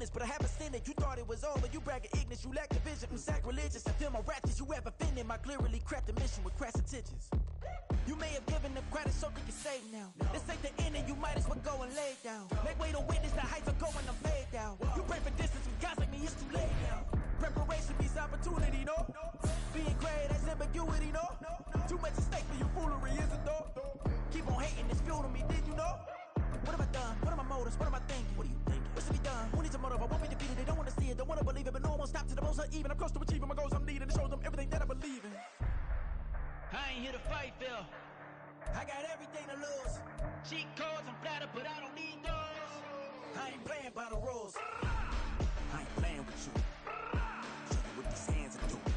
honest, but I have a sin that you thought it was over. You bragging ignorance, you lack the vision from sacrilegious. I feel my ratchets, you have offended my clearly crafted mission with crass intentions. You may have given them credit so they can save now. This ain't the end and you might as well go and lay down. Make way to witness the heights are going, I'm laid down. You pray for distance with guys like me, it's too late now. Preparation means opportunity, no? Being great, that's ambiguity, no? Too much at stake for your foolery, is it though? Keep on hating, it's fuel to me, did you know? What have I done? What are my motives? What am I thinking? What are you thinking? What should be done? Who needs a motive? I won't be defeated. They don't want to see it, don't want to believe it, but no one won't stop to the most uneven. I'm close to achieving my goals I'm needing. It shows them everything that I believe in. I ain't here to fight, Phil. I got everything to lose. Cheat codes, I'm flattered, but I don't need those. I ain't playing by the rules. I ain't playing with you. Show you what these hands are doing.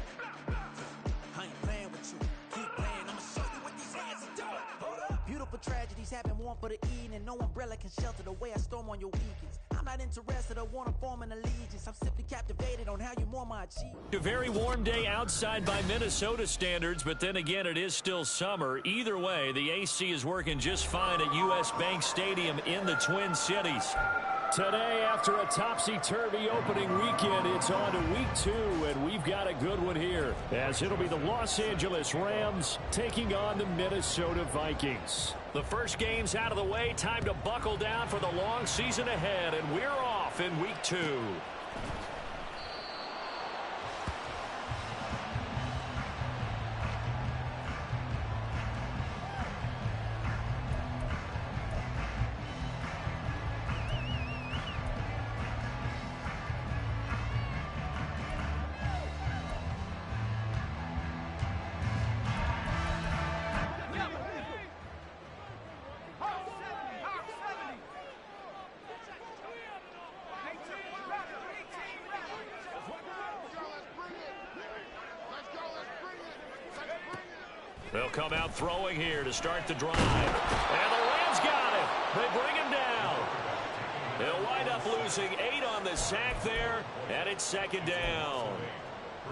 I ain't playing with you. Keep playing, I'ma show you what these hands are doing. Hold up. Beautiful tragedies happen, one for the evening. No umbrella can shelter the way I storm on your weekends. I'm not interested, I want to form an allegiance. I'm simply captivated on how you more my achievements. A very warm day outside by Minnesota standards, but then again, it is still summer. Either way, the AC is working just fine at U.S. Bank Stadium in the Twin Cities. Today, after a topsy-turvy opening weekend, it's on to week 2, and we've got a good one here, as it'll be the Los Angeles Rams taking on the Minnesota Vikings. The first game's out of the way, time to buckle down for the long season ahead, and we're off in week 2. They'll come out throwing here to start the drive. And the Rams got it. They bring him down. They'll wind up losing 8 on the sack there, and it's second down.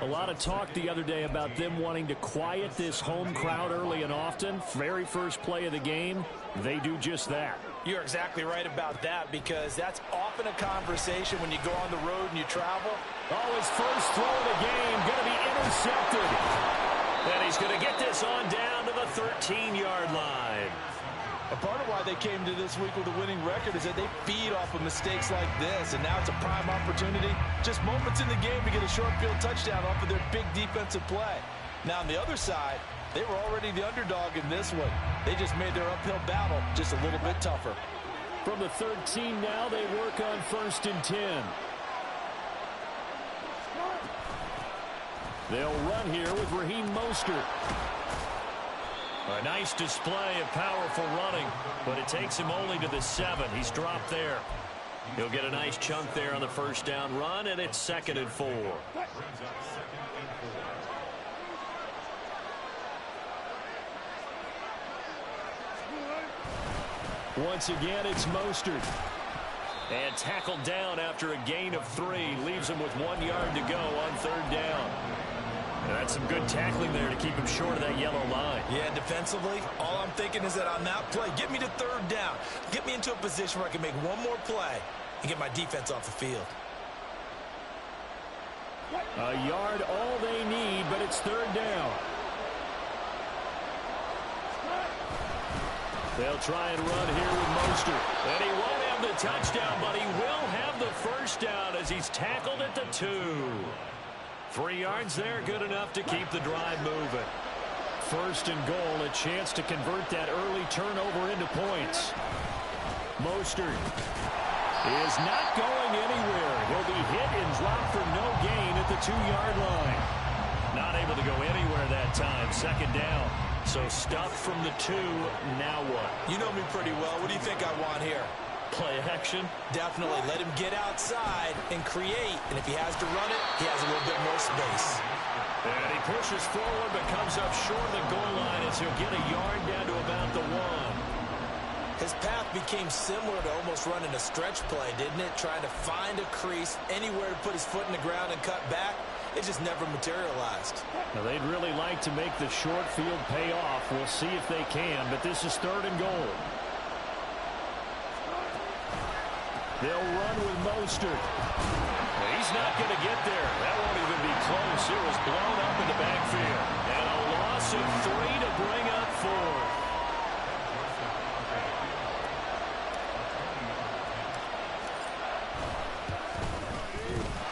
A lot of talk the other day about them wanting to quiet this home crowd early and often. Very first play of the game, they do just that. You're exactly right about that, because that's often a conversation when you go on the road and you travel. Oh, his first throw of the game going to be intercepted. And he's going to get this on down to the 13-yard line. A part of why they came to this week with a winning record is that they feed off of mistakes like this, and now it's a prime opportunity. Just moments in the game to get a short field touchdown off of their big defensive play. Now on the other side, they were already the underdog in this one. They just made their uphill battle just a little bit tougher. From the 13 now, they work on 1st and 10. They'll run here with Raheem Mostert. A nice display of powerful running, but it takes him only to the 7. He's dropped there. He'll get a nice chunk there on the first down run, and it's 2nd and 4. Once again, it's Mostert. And tackled down after a gain of 3. Leaves him with 1 yard to go on 3rd down. That's some good tackling there to keep him short of that yellow line. Yeah, defensively, all I'm thinking is that on that play, get me to 3rd down. Get me into a position where I can make one more play and get my defense off the field. A yard all they need, but it's 3rd down. They'll try and run here with Mostert. And he won't have the touchdown, but he will have the first down as he's tackled at the 2. 3 yards there, good enough to keep the drive moving. 1st and goal, a chance to convert that early turnover into points. Mostert is not going anywhere. He'll be hit and dropped for no gain at the 2-yard line. Not able to go anywhere that time. 2nd down. So stuffed from the 2. Now what? You know me pretty well. What do you think I want here? Play action? Definitely. Let him get outside and create. And if he has to run it, he has a little bit more space. And he pushes forward but comes up short of the goal line as he'll get a yard down to about the 1. His path became similar to almost running a stretch play, didn't it? Trying to find a crease, anywhere to put his foot in the ground and cut back. It just never materialized. Now, they'd really like to make the short field pay off. We'll see if they can, but this is 3rd and goal. They'll run with Mostert. He's not going to get there. That won't even be close. It was blown up in the backfield. And a loss of 3 to bring up 4.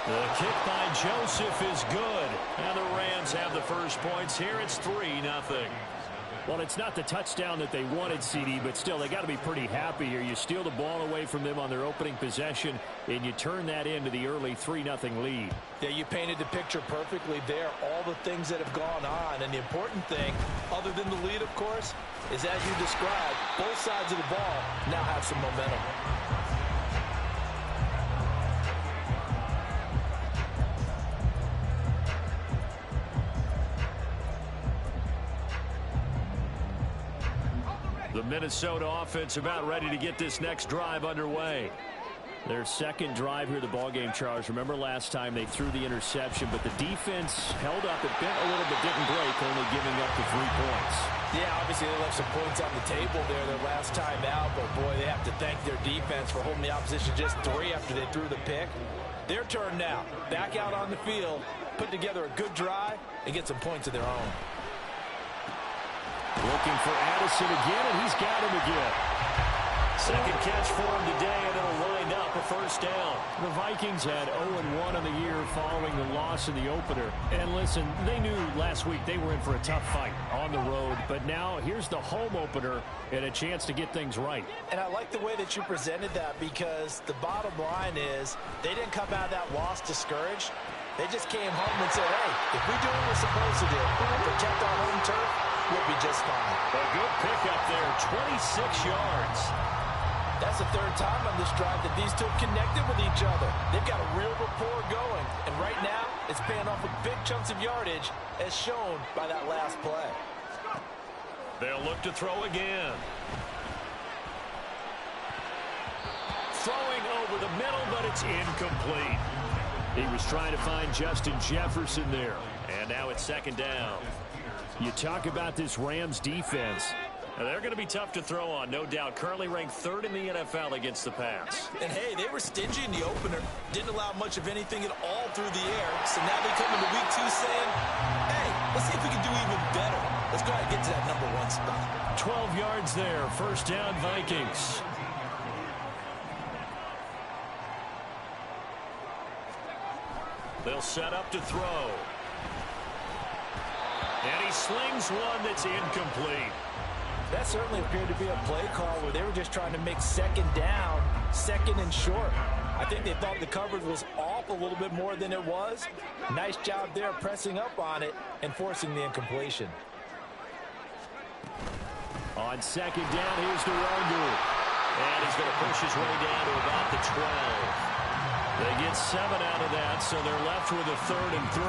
The kick by Joseph is good. And the Rams have the first points here. It's 3-0. Well, it's not the touchdown that they wanted, CD, but still, they got to be pretty happy here. You steal the ball away from them on their opening possession, and you turn that into the early 3-0 lead. Yeah, you painted the picture perfectly there, all the things that have gone on. And the important thing, other than the lead, of course, is as you described, both sides of the ball now have some momentum. The Minnesota offense about ready to get this next drive underway. Their second drive here, the ballgame, Charles. Remember last time they threw the interception, but the defense held up. It bent a little but didn't break, only giving up the 3 points. Yeah, obviously they left some points on the table there their last time out, but boy, they have to thank their defense for holding the opposition just 3 after they threw the pick. Their turn now. Back out on the field, put together a good drive, and get some points of their own. Looking for Addison again, and he's got him again. Second catch for him today, and it'll wind up a first down. The Vikings had 0-1 on the year following the loss in the opener. And listen, they knew last week they were in for a tough fight on the road. But now here's the home opener and a chance to get things right. And I like the way that you presented that, because the bottom line is they didn't come out of that loss discouraged. They just came home and said, hey, if we do what we're supposed to do, protect our home turf, we'll be just fine. A good pickup there, 26 yards. That's the third time on this drive that these two have connected with each other. They've got a real rapport going, and right now it's paying off with big chunks of yardage, as shown by that last play. They'll look to throw again. Throwing over the middle, but it's incomplete. He was trying to find Justin Jefferson there, and now it's second down. You talk about this Rams defense. Now, they're going to be tough to throw on, no doubt. Currently ranked 3rd in the NFL against the pass. And, hey, they were stingy in the opener. Didn't allow much of anything at all through the air. So now they come into week 2 saying, hey, let's see if we can do even better. Let's go ahead and get to that number 1 spot. 12 yards there. First down, Vikings. They'll set up to throw. And he slings one that's incomplete. That certainly appeared to be a play call where they were just trying to make second down, second and short. I think they thought the coverage was off a little bit more than it was. Nice job there pressing up on it and forcing the incompletion. On second down, here's Nwangu. And he's going to push his way down to about the 12. They get 7 out of that, so they're left with a 3rd and 3.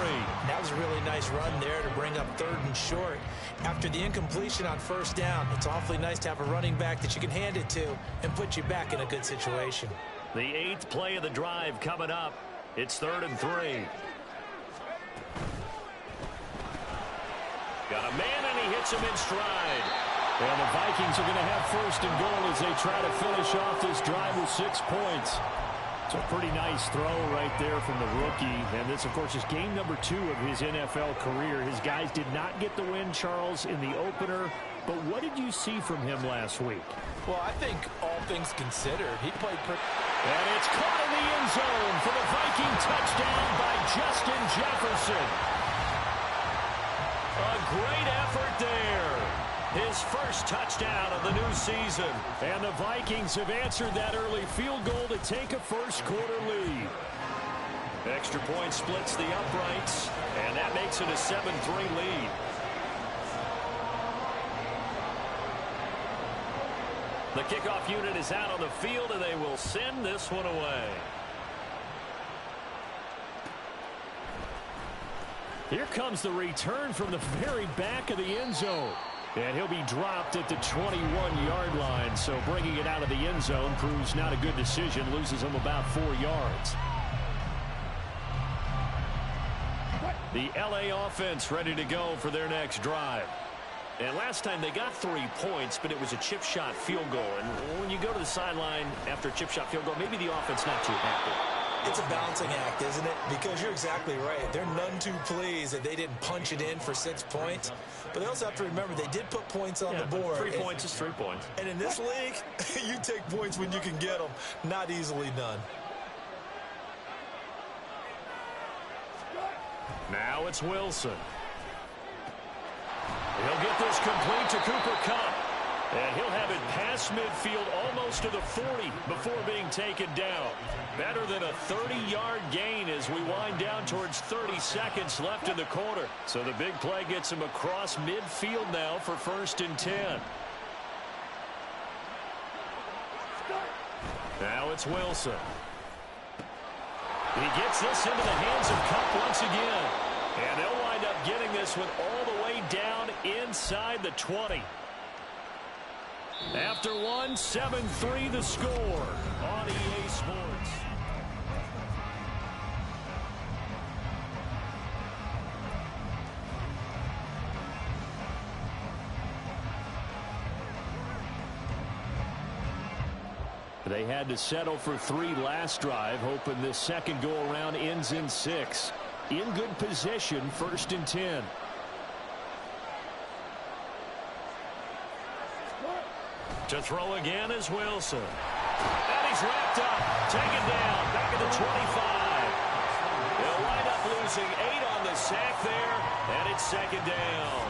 That was a really nice run there to bring up 3rd and short. After the incompletion on first down, it's awfully nice to have a running back that you can hand it to and put you back in a good situation. The 8th play of the drive coming up. It's 3rd and 3. Got a man, and he hits him in stride. And the Vikings are going to have 1st and goal as they try to finish off this drive with 6 points. It's a pretty nice throw right there from the rookie. And this, of course, is game number 2 of his NFL career. His guys did not get the win, Charles, in the opener. But what did you see from him last week? Well, I think all things considered, he played pretty... And it's caught in the end zone for the Viking touchdown by Justin Jefferson. A great effort there. His first touchdown of the new season. And the Vikings have answered that early field goal to take a first-quarter lead. Extra point splits the uprights, and that makes it a 7-3 lead. The kickoff unit is out on the field, and they will send this one away. Here comes the return from the very back of the end zone. And he'll be dropped at the 21-yard line. So bringing it out of the end zone proves not a good decision. Loses him about 4 yards. The LA offense ready to go for their next drive. And last time they got 3 points, but it was a chip shot field goal. And when you go to the sideline after a chip shot field goal, maybe the offense not too happy. It's a balancing act, isn't it? Because you're exactly right. They're none too pleased that they didn't punch it in for 6 points. But they also have to remember they did put points on the board. 3 points is 3 points. And in this league, you take points when you can get them. Not easily done. Now it's Wilson. He'll get this complete to Cooper Kupp. And he'll have it past midfield almost to the 40 before being taken down. Better than a 30-yard gain as we wind down towards 30 seconds left in the quarter. So the big play gets him across midfield now for 1st and 10. Now it's Wilson. He gets this into the hands of Kupp once again. And they'll wind up getting this one all the way down inside the 20. After one, 7-3 the score on EA Sports. They had to settle for 3 last drive, hoping this second go-around ends in 6. In good position, 1st and 10. To throw again is Wilson. And he's wrapped up, taken down, back at the 25. They'll wind up losing 8 on the sack there, and it's 2nd down.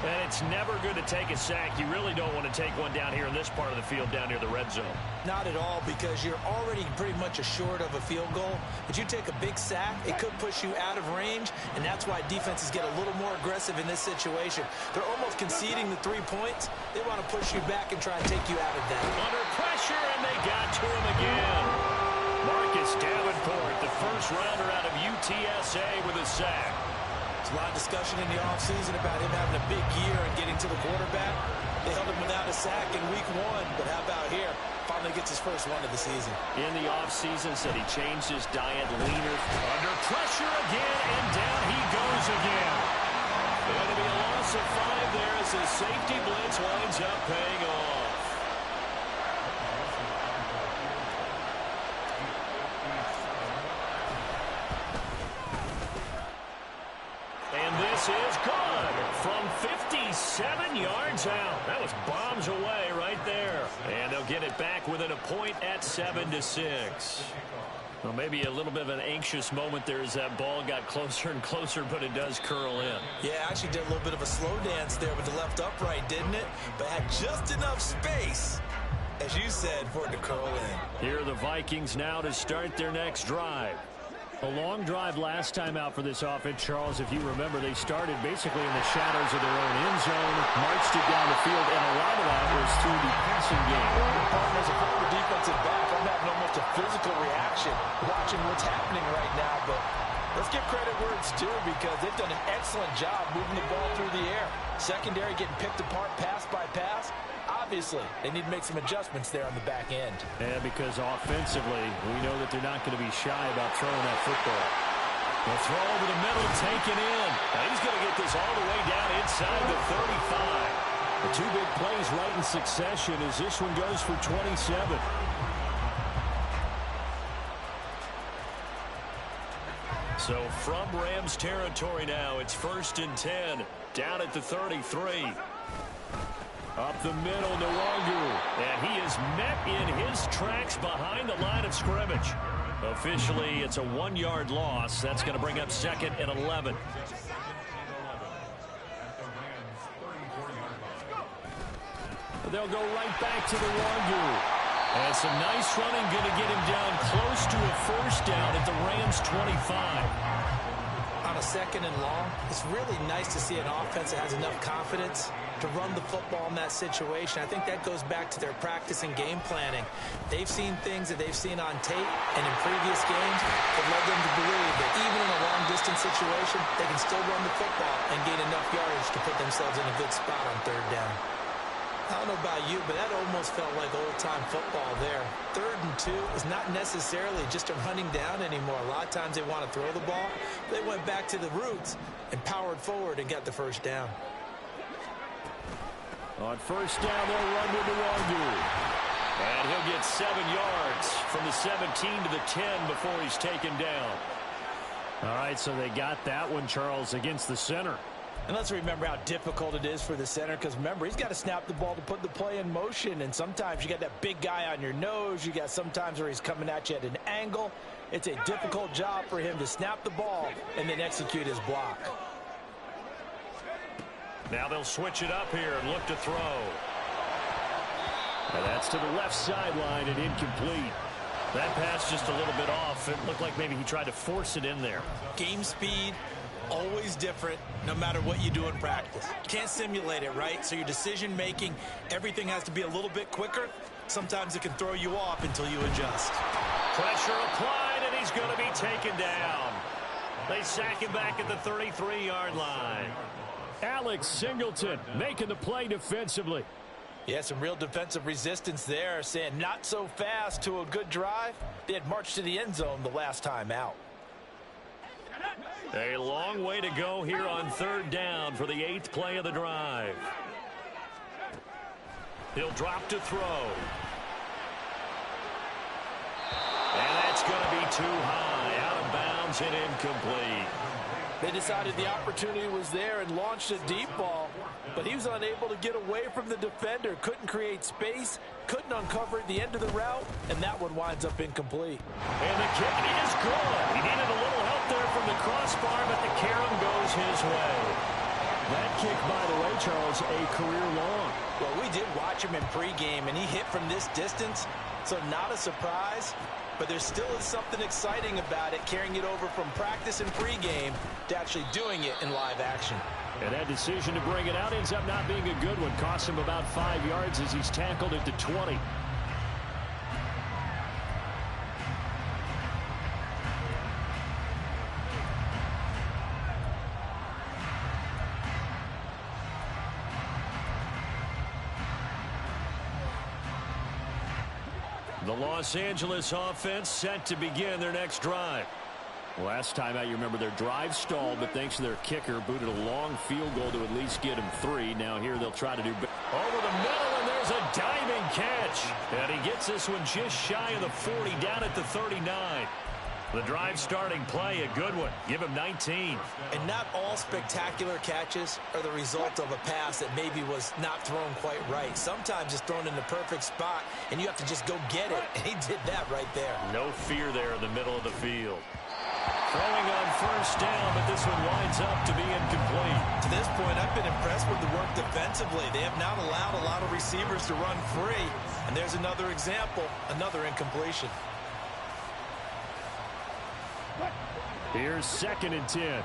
And it's never good to take a sack. You really don't want to take one down here in this part of the field down near the red zone. Not at all, because you're already pretty much assured of a field goal. But you take a big sack, it could push you out of range, and that's why defenses get a little more aggressive in this situation. They're almost conceding the 3 points. They want to push you back and try and take you out of that. Under pressure, and they got to him again. Marcus Davenport, the first rounder out of UTSA with a sack. There's a lot of discussion in the offseason about him having a big year and getting to the quarterback. They held him without a sack in week 1, but how about here? Finally gets his first one of the season. In the offseason, said he changed his diet, leaner. Under pressure again, and down he goes again. Going to be a loss of 5 there as his safety blitz winds up paying off. This is good from 57 yards out. That was bombs away right there. And they'll get it back within a point at 7-6. Well, maybe a little bit of an anxious moment there as that ball got closer and closer, but it does curl in. Yeah, actually did a little bit of a slow dance there with the left upright, didn't it? But had just enough space, as you said, for it to curl in. Here are the Vikings now to start their next drive. A long drive last time out for this offense, Charles. If you remember, they started basically in the shadows of their own end zone, marched it down the field, and a lot of that was through the passing game. As a former defensive back, I'm having almost a physical reaction watching what's happening right now. But let's give credit where it's due, because they've done an excellent job moving the ball through the air. Secondary getting picked apart pass by pass. Obviously, they need to make some adjustments there on the back end. Yeah, because offensively, we know that they're not going to be shy about throwing that football. The throw over the middle, taken in. Now he's going to get this all the way down inside the 35. The 2 big plays right in succession as this one goes for 27. So from Rams territory now, it's 1st and 10, down at the 33. Up the middle, Nwangu, and he is met in his tracks behind the line of scrimmage. Officially, it's a 1-yard loss. That's going to bring up 2nd and 11. They'll go right back to Nwangu. And some nice running, going to get him down close to a 1st down at the Rams' 25. On a 2nd and long, it's really nice to see an offense that has enough confidence to run the football in that situation. I think that goes back to their practice and game planning. They've seen things that they've seen on tape and in previous games that led them to believe that even in a long-distance situation, they can still run the football and gain enough yardage to put themselves in a good spot on 3rd down. I don't know about you, but that almost felt like old-time football there. 3rd and 2 is not necessarily just a running down anymore. A lot of times they want to throw the ball. They went back to the roots and powered forward and got the 1st down. On first down, they'll run with Nwangu. And he'll get 7 yards from the 17 to the 10 before he's taken down. All right, so they got that one, Charles, against the center. And let's remember how difficult it is for the center, because remember, he's got to snap the ball to put the play in motion, and sometimes you got that big guy on your nose. You got sometimes where he's coming at you at an angle. It's a difficult job for him to snap the ball and then execute his block. Now they'll switch it up here and look to throw. And that's to the left sideline and incomplete. That pass just a little bit off. It looked like maybe he tried to force it in there. Game speed, always different no matter what you do in practice. Can't simulate it, right? So your decision making, everything has to be a little bit quicker. Sometimes it can throw you off until you adjust. Pressure applied, and he's going to be taken down. They sack him back at the 33-yard line. Alex Singleton making the play defensively. Yeah, some real defensive resistance there, saying not so fast to a good drive. They had marched to the end zone the last time out. A long way to go here on third down for the 8th play of the drive. He'll drop to throw. And that's going to be too high, out of bounds and incomplete. They decided the opportunity was there and launched a deep ball, but he was unable to get away from the defender, couldn't create space, couldn't uncover at the end of the route, and that one winds up incomplete. And the kick is good. He needed a little help there from the crossbar, but the carom goes his way. That kick, by the way, Charles, a career long. Well, we did watch him in pregame, and he hit from this distance, so not a surprise. But there still is something exciting about it, carrying it over from practice and pregame to actually doing it in live action. And that decision to bring it out ends up not being a good one. Costs him about 5 yards as he's tackled at the 20. The Los Angeles offense set to begin their next drive. Last time out, you remember their drive stalled, but thanks to their kicker, booted a long field goal to at least get him 3. Now here they'll try to do over the middle, and there's a diving catch. And he gets this one just shy of the 40, down at the 39. The drive starting play, a good one. Give him 19. And not all spectacular catches are the result of a pass that maybe was not thrown quite right. Sometimes it's thrown in the perfect spot, and you have to just go get it. And he did that right there. No fear there in the middle of the field. Throwing on first down, but this one winds up to be incomplete. To this point, I've been impressed with the work defensively. They have not allowed a lot of receivers to run free. And there's another example, another incompletion. Here's 2nd and 10.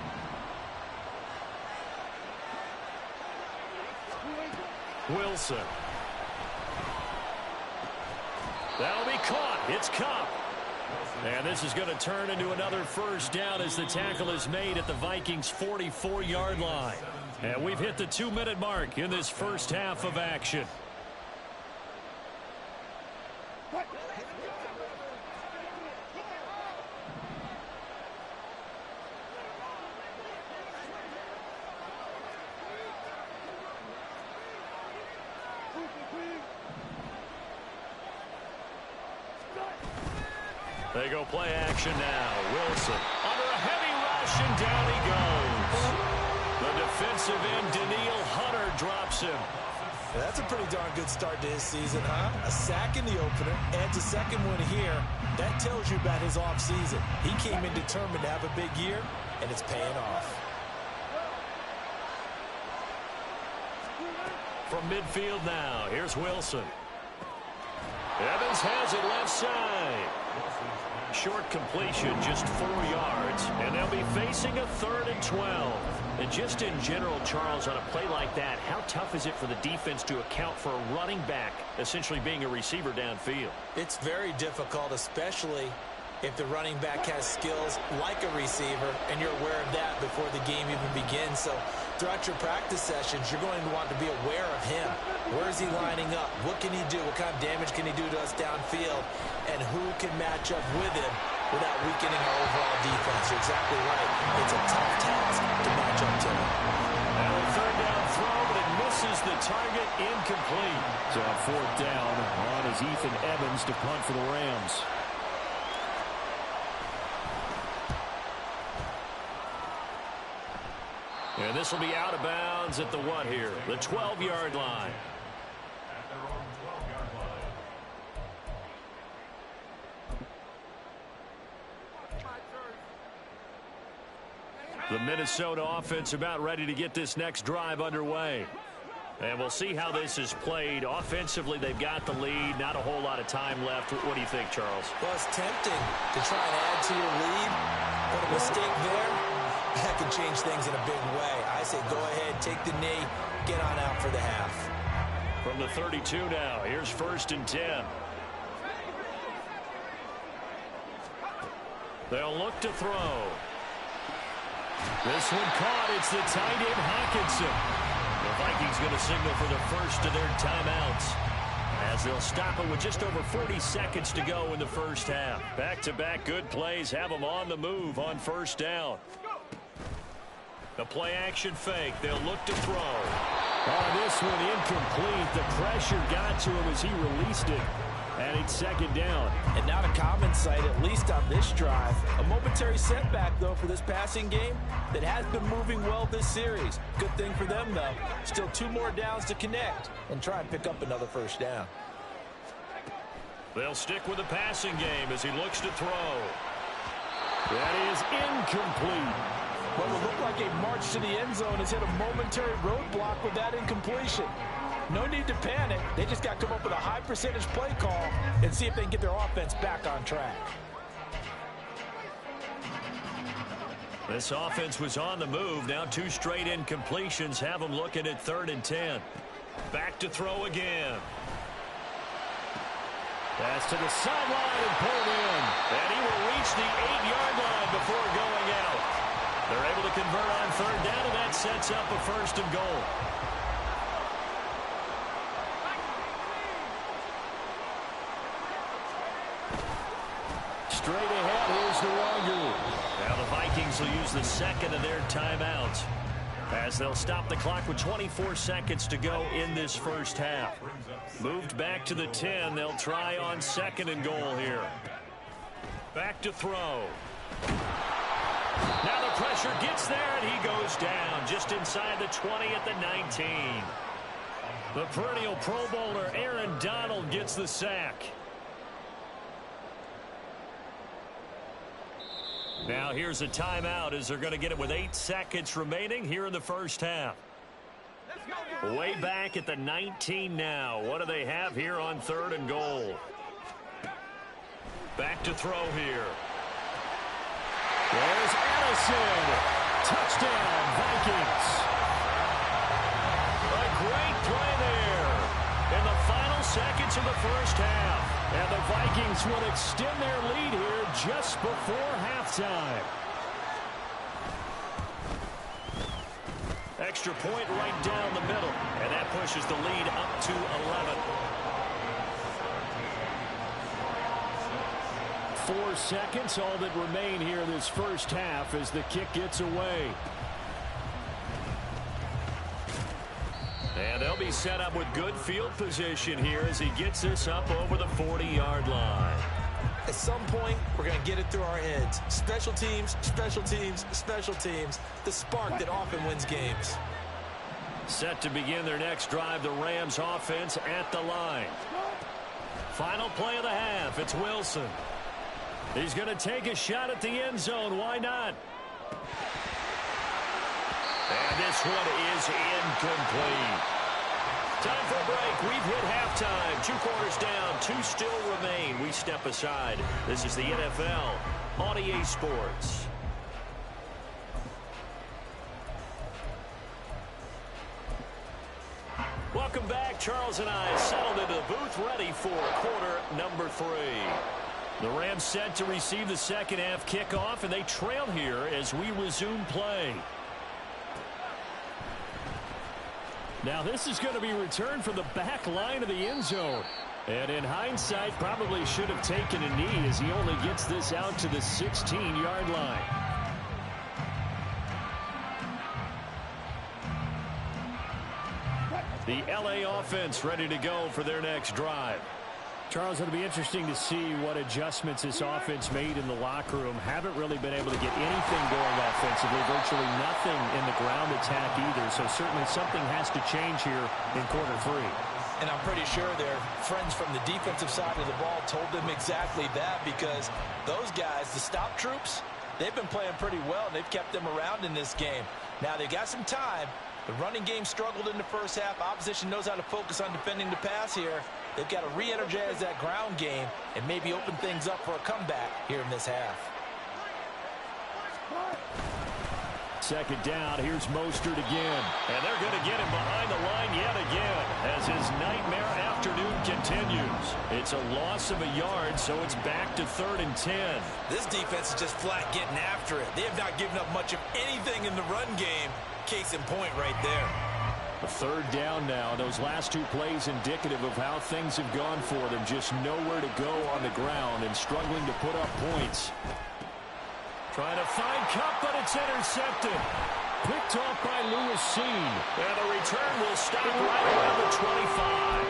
Wilson. That'll be caught. It's Cup. And this is going to turn into another first down as the tackle is made at the Vikings' 44-yard line. And we've hit the 2-minute mark in this first half of action. They go play action now. Wilson under a heavy rush, and down he goes. The defensive end, Daniil Hunter, drops him. That's a pretty darn good start to his season, huh? A sack in the opener, adds a second one here. That tells you about his offseason. He came in determined to have a big year, and it's paying off. From midfield now, here's Wilson. Evans has it left side. Short completion, just 4 yards, and they'll be facing a 3rd and 12. And just in general, Charles, on a play like that, how tough is it for the defense to account for a running back essentially being a receiver downfield? It's very difficult, especially if the running back has skills like a receiver, and you're aware of that before the game even begins. So throughout your practice sessions, you're going to want to be aware of him. Where is he lining up? What can he do? What kind of damage can he do to us downfield? And who can match up with him without weakening our overall defense. You're exactly right. It's a tough task to match up to them. And a third down throw, but it misses the target, incomplete. So on fourth down, on is Ethan Evans to punt for the Rams. And this will be out of bounds at the what here? The 12-yard line. The Minnesota offense about ready to get this next drive underway. And we'll see how this is played. Offensively, they've got the lead. Not a whole lot of time left. What do you think, Charles? Well, it's tempting to try and add to your lead, but a mistake there, that could change things in a big way. I say go ahead, take the knee, get on out for the half. From the 32 now, here's 1st and 10. They'll look to throw. This one caught. It's the tight end Hawkinson. The Vikings going to signal for the first of their timeouts, as they'll stop it with just over 40 seconds to go in the first half. Back-to-back good plays have them on the move on 1st down. The play-action fake. They'll look to throw. Oh, this one incomplete. The pressure got to him as he released it. And it's 2nd down. And not a common sight, at least on this drive. A momentary setback, though, for this passing game that has been moving well this series. Good thing for them, though. Still 2 more downs to connect and try and pick up another 1st down. They'll stick with the passing game as he looks to throw. That is incomplete. What would look like a march to the end zone has hit a momentary roadblock with that incompletion. No need to panic. They just got to come up with a high percentage play call and see if they can get their offense back on track. This offense was on the move. Now 2 straight incompletions have them looking at 3rd and 10. Back to throw again. Pass to the sideline and pulled in. And he will reach the 8-yard line before going out. They're able to convert on 3rd down, and that sets up a 1st and goal. Straight ahead, here's the longer. Now the Vikings will use the 2nd of their timeouts, as they'll stop the clock with 24 seconds to go in this first half. Moved back to the 10. They'll try on 2nd and goal here. Back to throw. Now the pressure gets there, and he goes down just inside the 20 at the 19. The perennial Pro Bowler Aaron Donald gets the sack. Now here's a timeout as they're going to get it with 8 seconds remaining here in the first half. Way back at the 19 now. What do they have here on 3rd and goal? Back to throw here. There's Allison. Touchdown, Vikings. A great play there in the final seconds of the first half. And the Vikings will extend their lead here just before halftime. Extra point right down the middle, and that pushes the lead up to 11. 4 seconds, all that remain here this first half as the kick gets away. And they'll be set up with good field position here as he gets this up over the 40-yard line. At some point, we're going to get it through our heads. Special teams, special teams, special teams. The spark that often wins games. Set to begin their next drive, the Rams offense at the line. Final play of the half, it's Wilson. He's going to take a shot at the end zone. Why not? And this one is incomplete. Time for a break. We've hit halftime. 2 quarters down. 2 still remain. We step aside. This is the NFL on EA Sports. Welcome back. Charles and I settled into the booth ready for quarter number 3. The Rams set to receive the second half kickoff, and they trail here as we resume play. Now this is going to be returned from the back line of the end zone. And in hindsight, probably should have taken a knee as he only gets this out to the 16-yard line. The LA offense ready to go for their next drive. Charles, it'll be interesting to see what adjustments this offense made in the locker room. Haven't really been able to get anything going offensively. Virtually nothing in the ground attack either. So certainly something has to change here in quarter three. And I'm pretty sure their friends from the defensive side of the ball told them exactly that, because those guys, the stop troops, they've been playing pretty well, and they've kept them around in this game. Now they've got some time. The running game struggled in the first half. Opposition knows how to focus on defending the pass here. They've got to re-energize that ground game and maybe open things up for a comeback here in this half. Second down, here's Mostert again. And they're going to get him behind the line yet again as his nightmare afternoon continues. It's a loss of a yard, so it's back to 3rd and 10. This defense is just flat getting after it. They have not given up much of anything in the run game. Case in point right there. A 3rd down now. Those last 2 plays indicative of how things have gone for them. Just nowhere to go on the ground and struggling to put up points. Trying to find Cup, but it's intercepted. Picked off by Lewis Seen. And the return will stop right around the 25.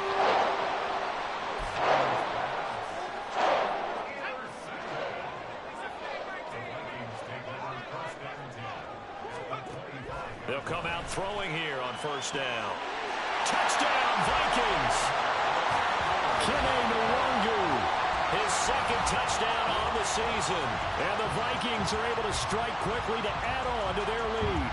They'll come out throwing here on 1st down. Touchdown, Vikings! Kene Nwangu, his 2nd touchdown on the season. And the Vikings are able to strike quickly to add on to their lead.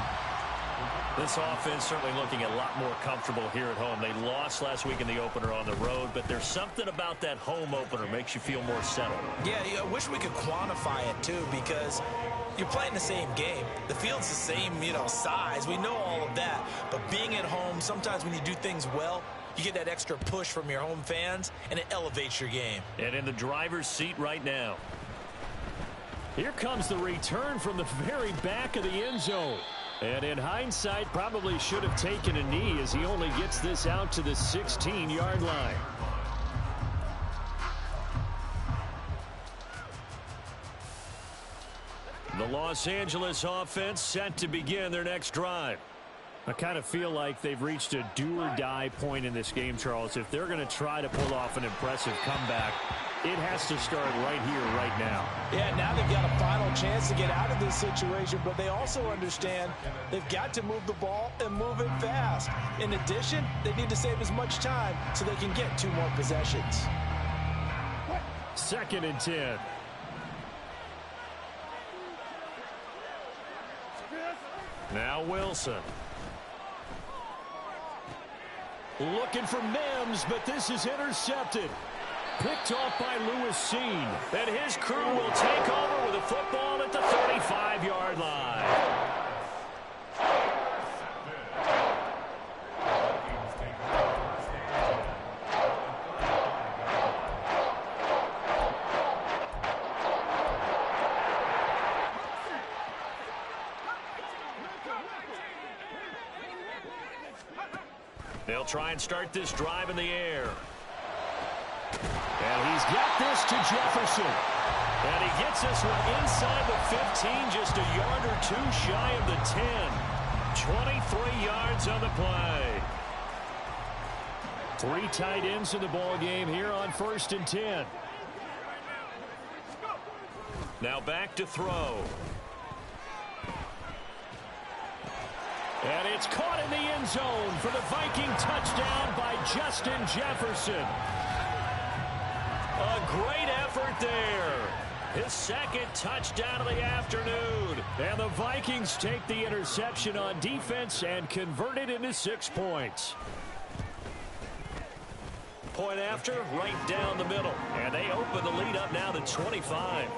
This offense certainly looking a lot more comfortable here at home. They lost last week in the opener on the road, but there's something about that home opener makes you feel more settled. Yeah, I wish we could quantify it, too, because you're playing the same game. The field's the same, size. We know all of that. But being at home, sometimes when you do things well, you get that extra push from your home fans, and it elevates your game. And in the driver's seat right now. Here comes the return from the very back of the end zone. And in hindsight, probably should have taken a knee as he only gets this out to the 16-yard line. The Los Angeles offense set to begin their next drive. I kind of feel like they've reached a do-or-die point in this game, Charles. If they're going to try to pull off an impressive comeback, it has to start right here, right now. Yeah, now they've got a final chance to get out of this situation, but they also understand they've got to move the ball and move it fast. In addition, they need to save as much time so they can get 2 more possessions. 2nd and 10. Now Wilson. Looking for Mims, but this is intercepted. Picked off by Lewis Seen. And his crew will take over with a football at the 35-yard line. They'll try and start this drive in the air. And he's got this to Jefferson. And he gets this one inside the 15, just a yard or 2 shy of the 10. 23 yards on the play. 3 tight ends in the ball game here on 1st and 10. Now back to throw. And it's caught in the end zone for the Viking touchdown by Justin Jefferson. A great effort there. His 2nd touchdown of the afternoon. And the Vikings take the interception on defense and convert it into 6 points. Point after, right down the middle. And they open the lead up now to 25.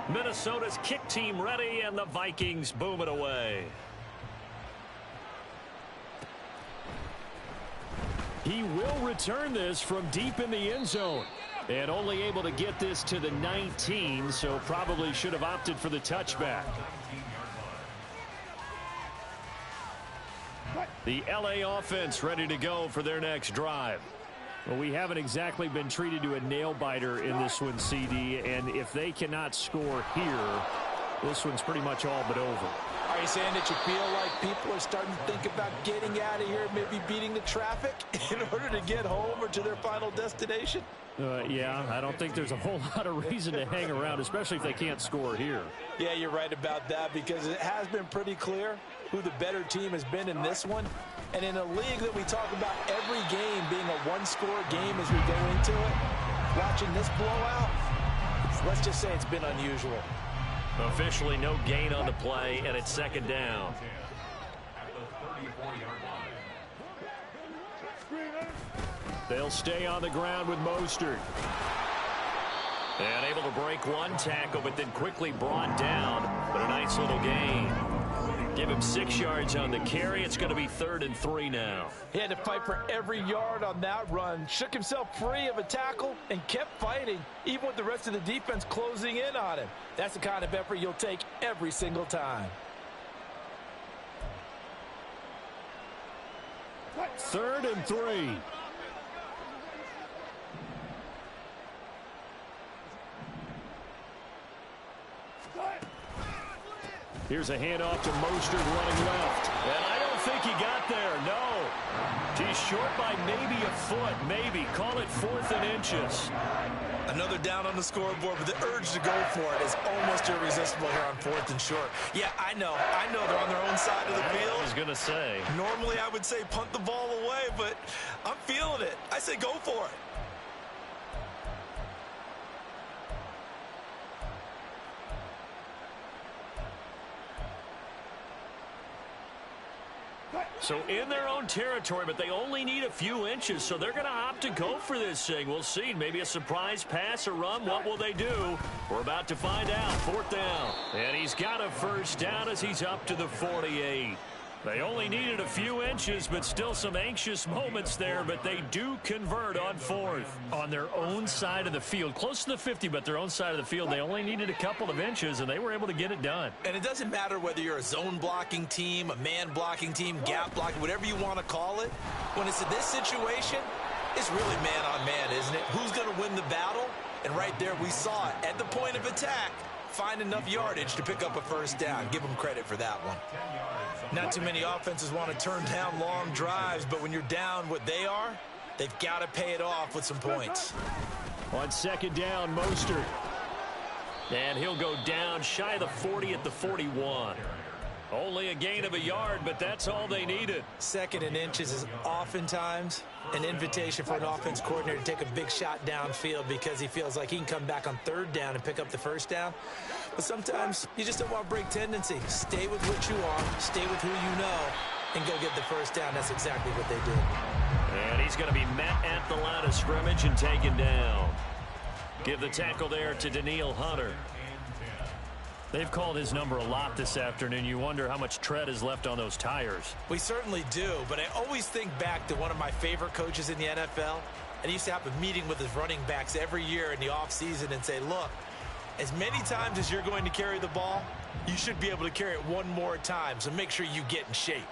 Minnesota's kick team ready, and the Vikings boom it away. He will return this from deep in the end zone. And only able to get this to the 19, so probably should have opted for the touchback. The LA offense ready to go for their next drive. Well, we haven't exactly been treated to a nail-biter in this one, CD, and if they cannot score here, this one's pretty much all but over. Are you saying that you feel like people are starting to think about getting out of here, maybe beating the traffic in order to get home or to their final destination? Yeah, I don't think there's a whole lot of reason to hang around, especially if they can't score here. Yeah, you're right about that, because it has been pretty clear who the better team has been in this one. And in a league that we talk about every game being a one-score game as we go into it, watching this blowout, let's just say it's been unusual. Officially no gain on the play, and it's second down. They'll stay on the ground with Mostert. And able to break one tackle, but then quickly brought down. But a nice little gain. Give him 6 yards on the carry. It's going to be 3rd and 3 now. He had to fight for every yard on that run. Shook himself free of a tackle and kept fighting, even with the rest of the defense closing in on him. That's the kind of effort you'll take every single time. 3rd and 3. Here's a handoff to Mostert running left. And I don't think he got there, no. He's short by maybe a foot, maybe. Call it 4th and inches. Another down on the scoreboard, but the urge to go for it is almost irresistible here on 4th and short. Yeah, I know they're on their own side of the field. I was going to say. Normally I would say punt the ball away, but I'm feeling it. I say go for it. So in their own territory, but they only need a few inches, so they're going to opt to go for this thing. We'll see. Maybe a surprise pass or run. What will they do? We're about to find out. 4th down. And he's got a first down as he's up to the 48. They only needed a few inches, but still some anxious moments there, but they do convert on 4th. On their own side of the field, close to the 50, but their own side of the field, they only needed a couple of inches, and they were able to get it done. And it doesn't matter whether you're a zone blocking team, a man blocking team, gap blocking, whatever you want to call it. When it's in this situation, it's really man on man, isn't it? Who's going to win the battle? And right there we saw it. At the point of attack, find enough yardage to pick up a first down. Give them credit for that one. Not too many offenses want to turn down long drives, but when you're down what they are, they've got to pay it off with some points. On 2nd down, Mostert. And he'll go down shy of the 40 at the 41. Only a gain of a yard, but that's all they needed. 2nd and inches is oftentimes an invitation for an offense coordinator to take a big shot downfield because he feels like he can come back on 3rd down and pick up the first down. But sometimes you just don't want to break tendency. Stay with what you are, stay with who you know, and go get the first down. That's exactly what they did. And he's going to be met at the line of scrimmage and taken down. Give the tackle there to Daniil Hunter. They've called his number a lot this afternoon. You wonder how much tread is left on those tires. We certainly do, but I always think back to one of my favorite coaches in the NFL, and he used to have a meeting with his running backs every year in the offseason and say, look, as many times as you're going to carry the ball, you should be able to carry it one more time, so make sure you get in shape.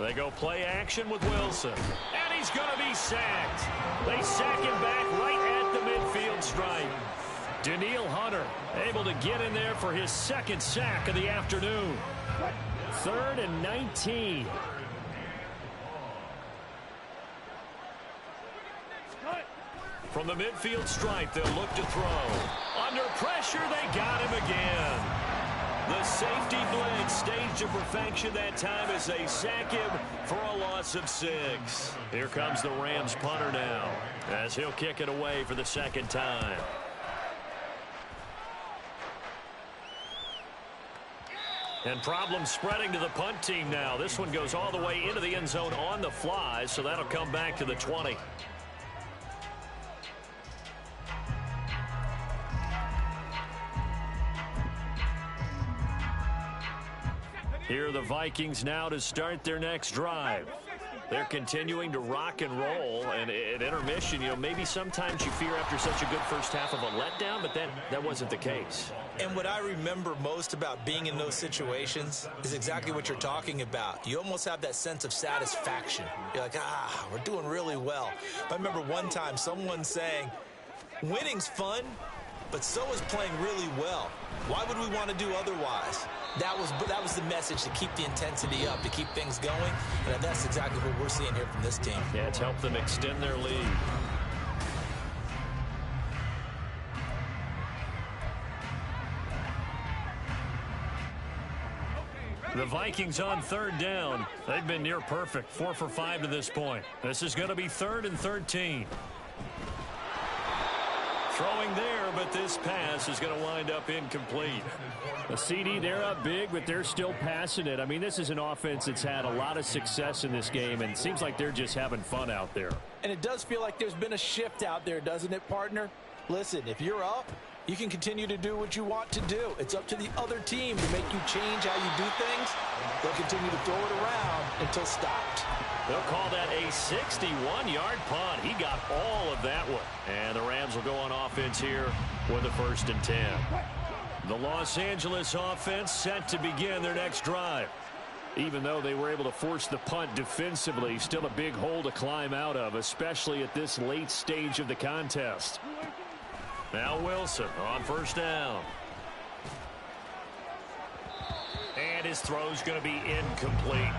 They go play action with Wilson, and he's going to be sacked. They sack him back right at the midfield stripe. Daniil Hunter able to get in there for his 2nd sack of the afternoon. 3rd and 19. From the midfield stripe, they'll look to throw. Under pressure, they got him again. The safety blitz staged to perfection that time as they sack him for a loss of 6. Here comes the Rams punter now as he'll kick it away for the 2nd time. And problems spreading to the punt team now. This one goes all the way into the end zone on the fly, so that'll come back to the 20. Here are the Vikings now to start their next drive. They're continuing to rock and roll, and at intermission, maybe sometimes you fear after such a good first half of a letdown, but that wasn't the case. And what I remember most about being in those situations is exactly what you're talking about. You almost have that sense of satisfaction. You're like, we're doing really well. I remember one time someone saying, winning's fun, but so is playing really well. Why would we want to do otherwise? That was the message, to keep the intensity up, to keep things going, and that's exactly what we're seeing here from this team. Yeah, it's helped them extend their lead. The Vikings on third down. They've been near perfect, 4 for 5 to this point. This is going to be 3rd and 13. Throwing there, but this pass is going to wind up incomplete. The CD, they're up big, but they're still passing it. I mean, this is an offense that's had a lot of success in this game, and it seems like they're just having fun out there. And it does feel like there's been a shift out there, doesn't it, partner? Listen, if you're up, you can continue to do what you want to do. It's up to the other team to make you change how you do things. They'll continue to throw it around until stopped. They'll call that a 61-yard punt. He got all of that one. And the Rams will go on offense here with a 1st and 10. The Los Angeles offense set to begin their next drive. Even though they were able to force the punt defensively, still a big hole to climb out of, especially at this late stage of the contest. Now Wilson on 1st down. And his throw's going to be incomplete.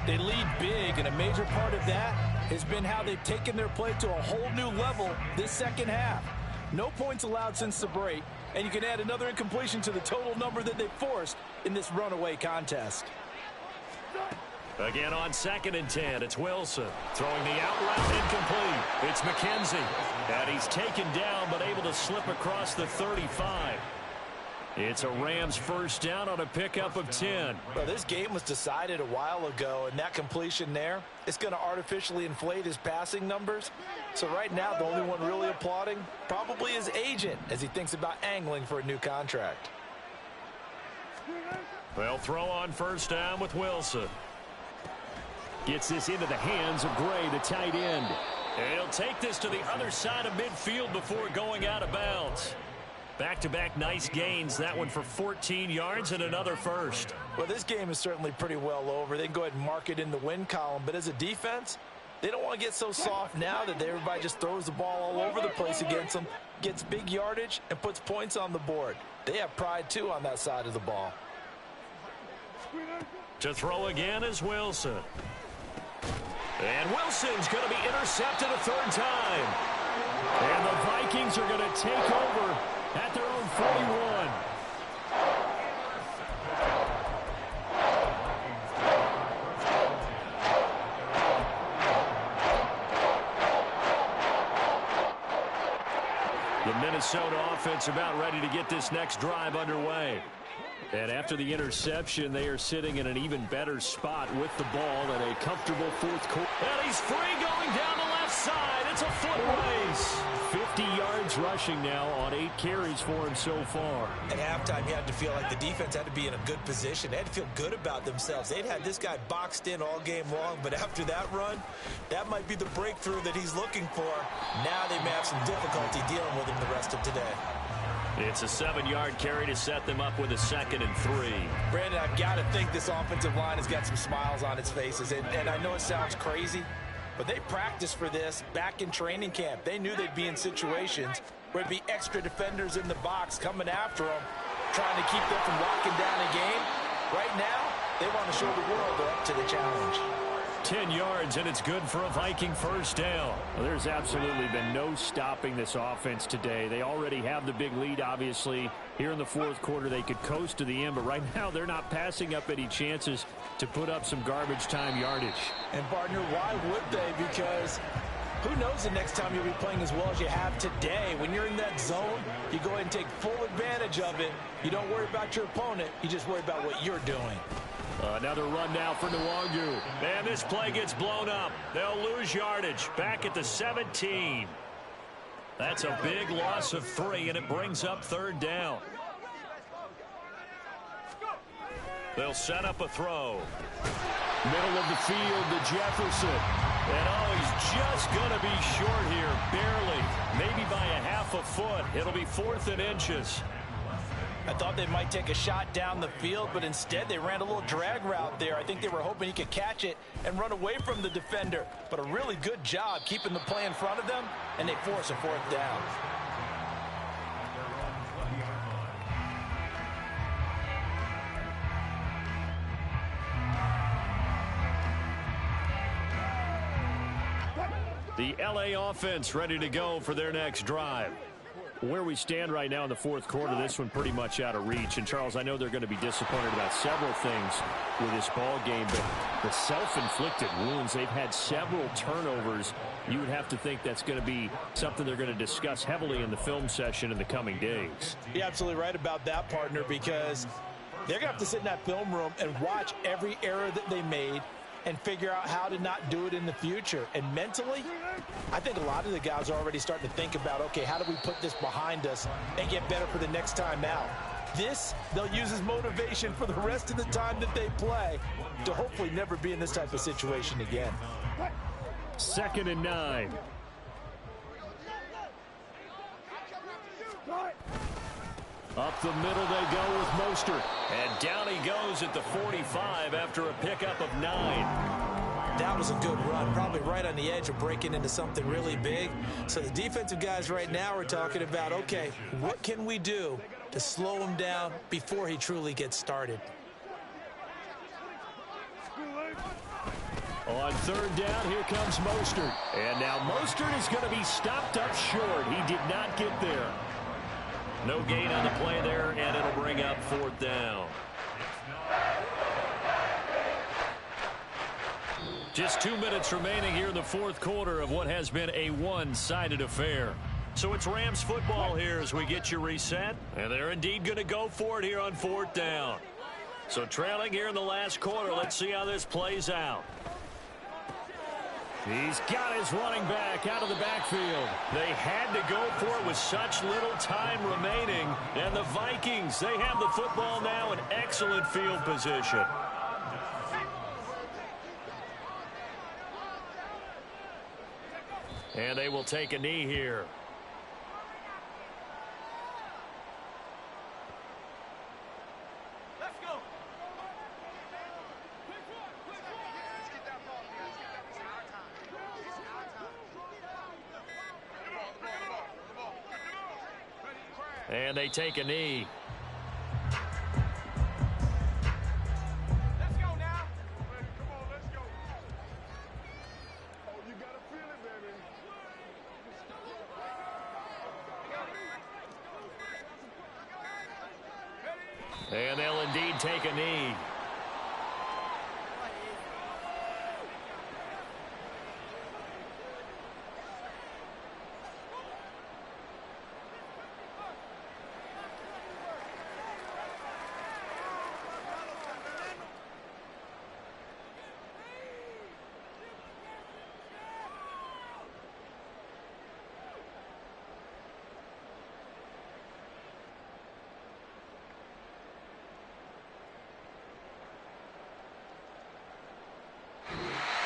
They lead big, and a major part of that has been how they've taken their play to a whole new level this second half. No points allowed since the break, and you can add another incompletion to the total number that they've forced in this runaway contest. Again on 2nd and 10, it's Wilson. Throwing the out route incomplete. It's McKenzie. And he's taken down, but able to slip across the 35. It's a Rams 1st down on a pickup of 10. Well, this game was decided a while ago, and that completion there, it's going to artificially inflate his passing numbers. So right now, the only one really applauding probably his agent as he thinks about angling for a new contract. They'll throw on 1st down with Wilson. Gets this into the hands of Gray, the tight end. And he'll take this to the other side of midfield before going out of bounds. Back-to-back nice gains. That one for 14 yards and another 1st. Well, this game is certainly pretty well over. They can go ahead and mark it in the win column. But as a defense, they don't want to get so soft now that everybody just throws the ball all over the place against them, gets big yardage, and puts points on the board. They have pride, too, on that side of the ball. To throw again is Wilson. And Wilson's going to be intercepted a 3rd time. And the Vikings are going to take over at their own 41. The Minnesota offense about ready to get this next drive underway. And after the interception, they are sitting in an even better spot with the ball in a comfortable 4th quarter. And he's free going down the left side. It's a foot race. 50 yards rushing now on 8 carries for him so far. At halftime, you had to feel like the defense had to be in a good position. They had to feel good about themselves. They'd had this guy boxed in all game long, but after that run, that might be the breakthrough that he's looking for. Now they may have some difficulty dealing with him the rest of today. It's a 7-yard carry to set them up with a 2nd and 3. Brandon, I've got to think this offensive line has got some smiles on its faces. And I know it sounds crazy, but they practiced for this back in training camp. They knew they'd be in situations where there'd be extra defenders in the box coming after them, trying to keep them from locking down a game. Right now, they want to show the world they're up to the challenge. 10 yards, and it's good for a Viking 1st down. Well, there's absolutely been no stopping this offense today. They already have the big lead, obviously. Here in the 4th quarter, they could coast to the end, but right now they're not passing up any chances to put up some garbage time yardage. And, partner, why would they? Because who knows the next time you'll be playing as well as you have today. When you're in that zone, you go ahead and take full advantage of it. You don't worry about your opponent. You just worry about what you're doing. Another run now for Nwangu. And this play gets blown up. They'll lose yardage back at the 17. That's a big loss of 3, and it brings up 3rd down. They'll set up a throw. Middle of the field to Jefferson. And he's just going to be short here, barely. Maybe by a half a foot. It'll be 4th and inches. I thought they might take a shot down the field, but instead they ran a little drag route there. I think they were hoping he could catch it and run away from the defender. But a really good job keeping the play in front of them, and they force a 4th down. The LA offense ready to go for their next drive. Where we stand right now in the 4th quarter, this one pretty much out of reach. And, Charles, I know they're going to be disappointed about several things with this ball game, but the self-inflicted wounds, they've had several turnovers. You would have to think that's going to be something they're going to discuss heavily in the film session in the coming days. You're absolutely right about that, partner, because they're going to have to sit in that film room and watch every error that they made and figure out how to not do it in the future. And mentally, I think a lot of the guys are already starting to think about, okay, how do we put this behind us and get better for the next time out? This, they'll use as motivation for the rest of the time that they play to hopefully never be in this type of situation again. 2nd and 9. Up the middle they go with Mostert. And down he goes at the 45 after a pickup of 9. That was a good run, probably right on the edge of breaking into something really big. So the defensive guys right now are talking about, okay, what can we do to slow him down before he truly gets started? On 3rd down, here comes Mostert. And now Mostert is going to be stopped up short. He did not get there. No gain on the play there, and it'll bring up 4th down. Just 2 minutes remaining here in the 4th quarter of what has been a one-sided affair. So it's Rams football here as we get you reset, and they're indeed going to go for it here on 4th down. So trailing here in the last quarter, let's see how this plays out. He's got his running back out of the backfield. They had to go for it with such little time remaining. And the Vikings, they have the football now in excellent field position. And they will take a knee here. And they take a knee. Let's go now. Come on, let's go. Oh, you gotta feel it, baby. And they'll indeed take a knee.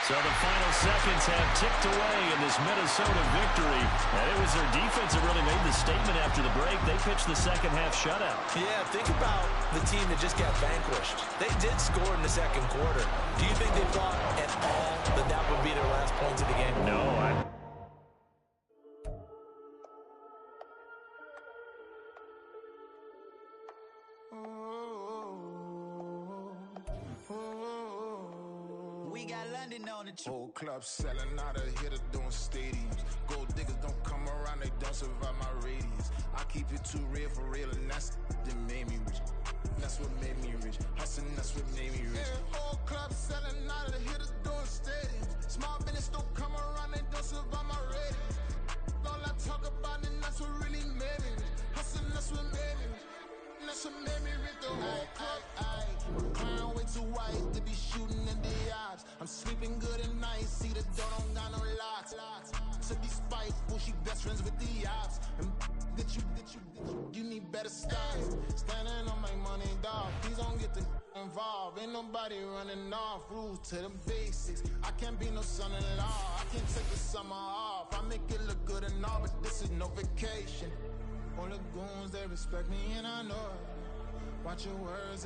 So the final seconds have ticked away in this Minnesota victory. And it was their defense that really made the statement after the break. They pitched the second half shutout. Yeah, think about the team that just got vanquished. They did score in the 2nd quarter. Do you think they thought at all that that would be their last points of the game? No, Whole club selling out of hitter doing stadiums. Gold diggers don't come around, they don't survive my radius. I keep it too real for real, and that's that made me rich. That's what made me rich. Hustling, that's what made me rich. Yeah, whole club selling out of hitters doing stadiums. Small business don't come around, they don't survive my radius. All I talk about, and that's what really made me rich. Hustling, that's what made me rich. That's what made me rich. The whole club, crying way too wise to be shooting in the odds. I'm sleeping good at night, see the door don't got no locks. To be spiteful, she best friends with the ops. And get you need better styles. Standing on my money, dog, please don't get the involved. Ain't nobody running off, rules to the basics. I can't be no son-in-law, I can't take the summer off. I make it look good and all, but this is no vacation. All the goons, they respect me and I know it. Watch your words.